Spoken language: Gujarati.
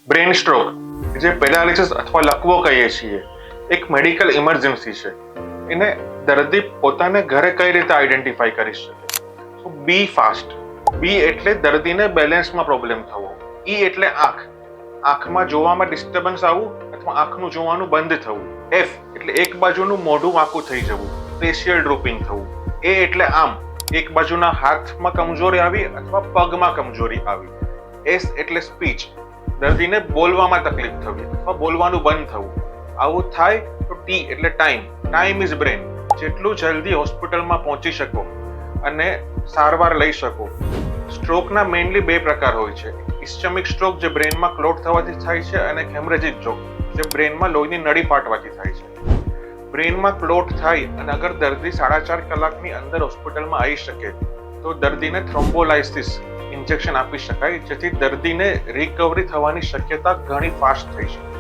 બ્રેન સ્ટ્રોક, જે પેરાલિસિસ અથવા લકવો કહીએ છીએ, એક મેડિકલ ઇમરજન્સી છે. એને દર્દી પોતાને ઘરે કઈ રીતે આઈડેન્ટિફાઈ કરી શકે? તો બી ફાસ્ટ. બી એટલે દર્દીને બેલેન્સમાં પ્રોબ્લેમ થવો. ઈ એટલે આંખ, આંખમાં જોવામાં ડિસ્ટર્બન્સ આવવું અથવા આંખનું જોવાનું બંધ થવું. એફ એટલે એક બાજુનું મોઢું વાંકું થઈ જવું, ફેશિયલ ડ્રોપિંગ થવું. એ એટલે આમ, એક બાજુના હાથમાં કમજોરી આવી અથવા પગમાં કમજોરી આવી. એસ એટલે સ્પીચ, દર્દીને બોલવામાં તકલીફ થવી અથવા બોલવાનું બંધ થવું. આવું થાય તો ટી એટલે ટાઈમ, ટાઈમ ઇઝ બ્રેન. જેટલું જલ્દી હોસ્પિટલમાં પહોંચી શકો અને સારવાર લઈ શકો. સ્ટ્રોકના મેઇનલી બે પ્રકાર હોય છે. ઇસ્ચેમિક સ્ટ્રોક, જે બ્રેનમાં ક્લોટ થવાથી થાય છે, અને હેમરેજિક સ્ટ્રોક, જે બ્રેનમાં લોહીની નળી ફાટવાથી થાય છે. બ્રેનમાં ક્લોટ થાય અને અગર દર્દી 4.5 કલાકની અંદર હોસ્પિટલમાં આવી શકે તો દર્દીને થ્રોમ્બોલાઇસિસ ઇન્જેક્શન આપી શકાય, જેથી દર્દીને રિકવરી થવાની શક્યતા ઘણી ફાસ્ટ થઈ શકે.